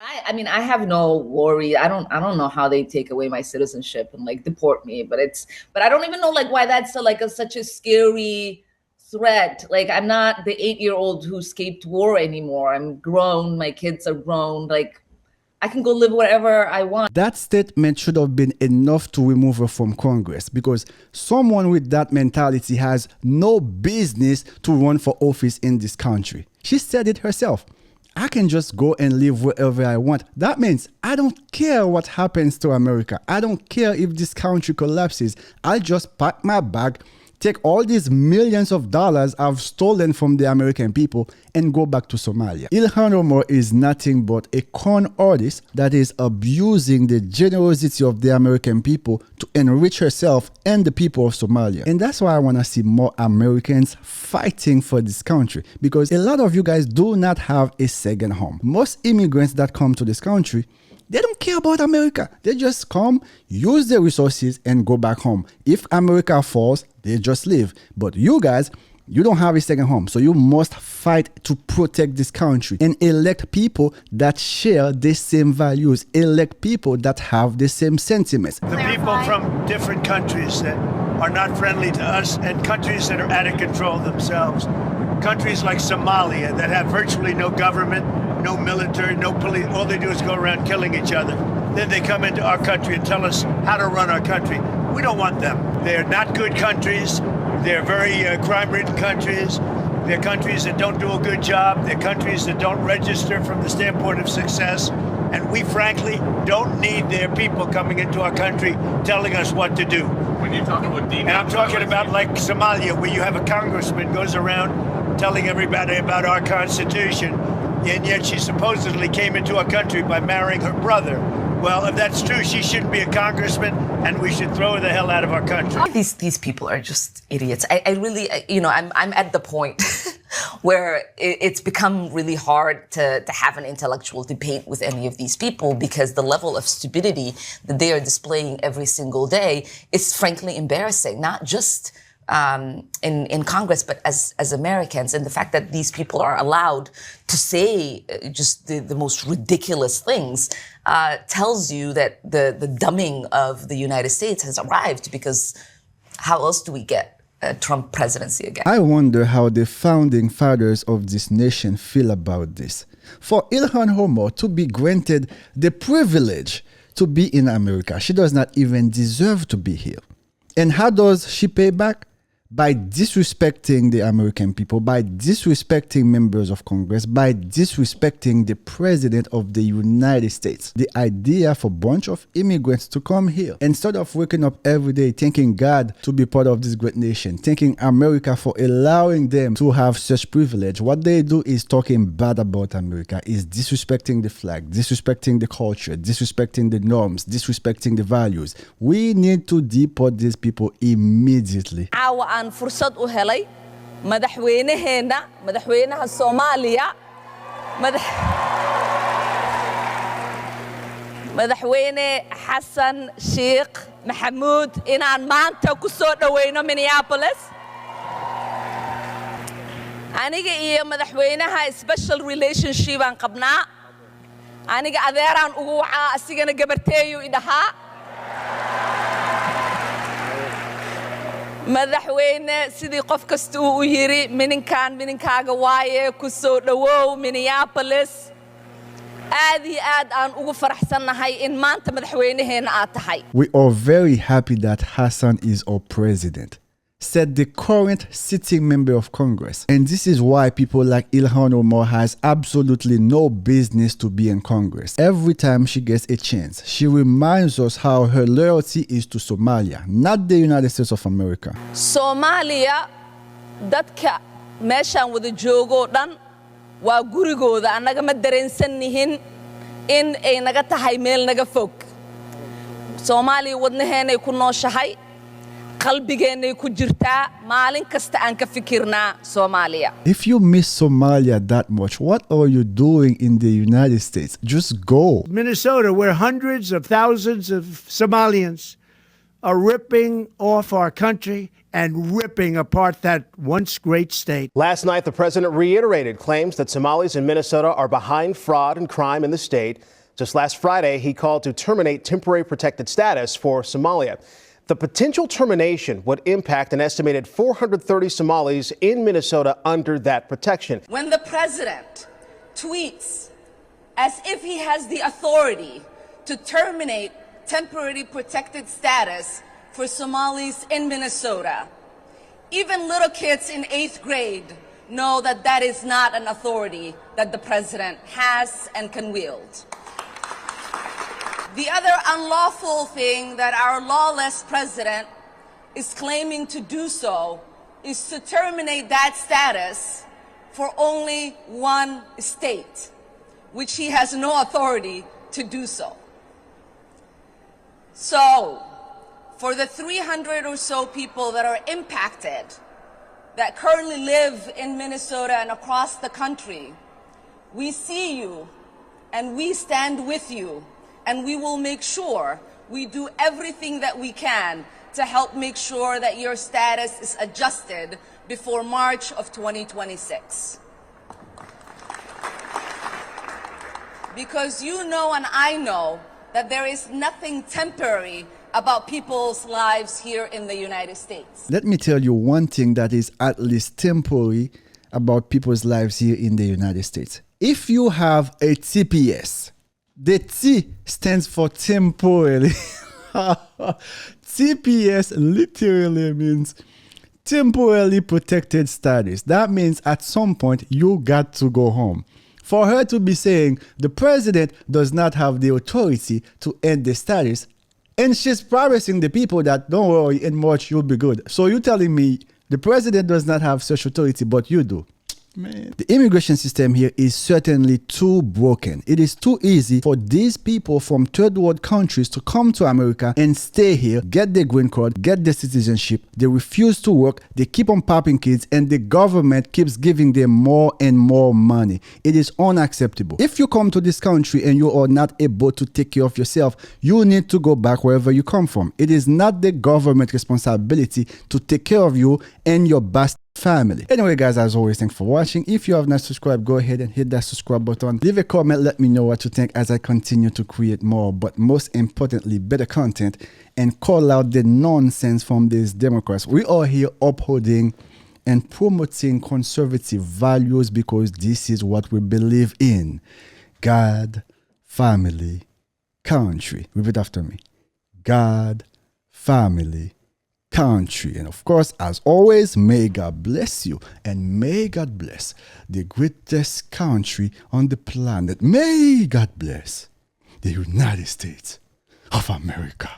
I mean, I have no worry. I don't know how they take away my citizenship and like deport me, but I don't even know like why that's such a scary threat. Like I'm not the 8-year-old who escaped war anymore. I'm grown. My kids are grown. Like I can go live wherever I want. That statement should have been enough to remove her from Congress because someone with that mentality has no business to run for office in this country. She said it herself. I can just go and live wherever I want. That means I don't care what happens to America. I don't care if this country collapses. I'll just pack my bag, take all these millions of dollars I've stolen from the American people and go back to Somalia. Ilhan Omar is nothing but a con artist that is abusing the generosity of the American people to enrich herself and the people of Somalia. And that's why I want to see more Americans fighting for this country, because a lot of you guys do not have a second home. Most immigrants that come to this country, they don't care about America. They just come, use their resources, and go back home. If America falls, they just leave. But you guys, you don't have a second home. So you must fight to protect this country and elect people that share the same values. Elect people that have the same sentiments. The people from different countries that are not friendly to us and countries that are out of control themselves. Countries like Somalia that have virtually no government, no military, no police. All they do is go around killing each other. Then they come into our country and tell us how to run our country. We don't want them. They're not good countries. They're very crime-ridden countries. They're countries that don't do a good job. They're countries that don't register from the standpoint of success. And we, frankly, don't need their people coming into our country telling us what to do. When you talk about and I'm talking about like Somalia, where you have a congressman goes around telling everybody about our Constitution, and yet she supposedly came into our country by marrying her brother. Well, if that's true, she shouldn't be a congressman, and we should throw her the hell out of our country. These people are just idiots. I really, I'm at the point where it's become really hard to have an intellectual debate with any of these people, because the level of stupidity that they are displaying every single day is frankly embarrassing, not just in Congress, but as Americans. And the fact that these people are allowed to say just the most ridiculous things tells you that the dumbing of the United States has arrived, because how else do we get a Trump presidency again? I wonder how the founding fathers of this nation feel about this. For Ilhan Omar to be granted the privilege to be in America, she does not even deserve to be here. And how does she pay back? By disrespecting the American people, by disrespecting members of Congress, by disrespecting the President of the United States. The idea for a bunch of immigrants to come here, instead of waking up every day thanking God to be part of this great nation, thanking America for allowing them to have such privilege, what they do is talking bad about America, is disrespecting the flag, disrespecting the culture, disrespecting the norms, disrespecting the values. We need to deport these people immediately. aan fursad u helay madaxweynaha Soomaaliya madaxweyne Xasan Sheikh Maxamuud inaan maanta ku soo dhaweyno Minneapolis. aniga iyo madaxweynaha special relationship aan qabnaa. aniga adeeraan ugu wacaa, asigana gabarteeyu idhahaa. madaxweyne sidii qof kasta uu yiri mininkaaga waaye ku soo dhawow Minneapolis. aad iyo aad aan ugu faraxsanahay in maanta madaxweynaheena aad tahay. We are very happy that Hassan is our president, said the current sitting member of Congress. And this is why people like Ilhan Omar has absolutely no business to be in Congress. Every time she gets a chance, she reminds us how her loyalty is to Somalia, not the United States of America. Somalia, dadka meeshaan wada joogo dhan waa gurigooda. Annaga ma dareensannihin in ay naga tahay meel naga fog. Somalia wadnaheenay ku nooshahay, qalbigeenay ku jirtaa, maalin kasta aan ka fikirnaa Somalia. If you miss Somalia that much, what are you doing in the United States? Just go. Minnesota, where hundreds of thousands of Somalians are ripping off our country and ripping apart that once great state. Last night, the president reiterated claims that Somalis in Minnesota are behind fraud and crime in the state. Just last Friday, he called to terminate temporary protected status for Somalia. The potential termination would impact an estimated 430 Somalis in Minnesota under that protection. When the president tweets as if he has the authority to terminate temporary protected status for Somalis in Minnesota, even little kids in 8th grade know that that is not an authority that the president has and can wield. The other unlawful thing that our lawless president is claiming to do so is to terminate that status for only one state, which he has no authority to do so. So, for the 300 or so people that are impacted, that currently live in Minnesota and across the country, we see you and we stand with you, and we will make sure we do everything that we can to help make sure that your status is adjusted before March of 2026. Because you know and I know that there is nothing temporary about people's lives here in the United States. Let me tell you one thing that is at least temporary about people's lives here in the United States. If you have a TPS, the T stands for temporarily. TPS literally means temporarily protected status. That means at some point you got to go home. For her to be saying the president does not have the authority to end the status, and she's promising the people that don't worry, in March you'll be good. So you're telling me the president does not have such authority, but you do. Man. The immigration system here is certainly too broken. It is too easy for these people from third world countries to come to America and stay here, get their green card, get their citizenship. They refuse to work, they keep on popping kids, and the government keeps giving them more and more money. It is unacceptable. If you come to this country and you are not able to take care of yourself, you need to go back wherever you come from. It is not the government's responsibility to take care of you and your bastard family. Anyway, guys, as always, thanks for watching. If you have not subscribed, go ahead and hit that subscribe button. Leave a comment, let me know what you think as I continue to create more, but most importantly, better content, and call out the nonsense from these Democrats. We are here upholding and promoting conservative values because this is what we believe in. God, family, country. Repeat after me. God, family, country. And of course, as always, may God bless you, and may God bless the greatest country on the planet. May God bless the United States of America.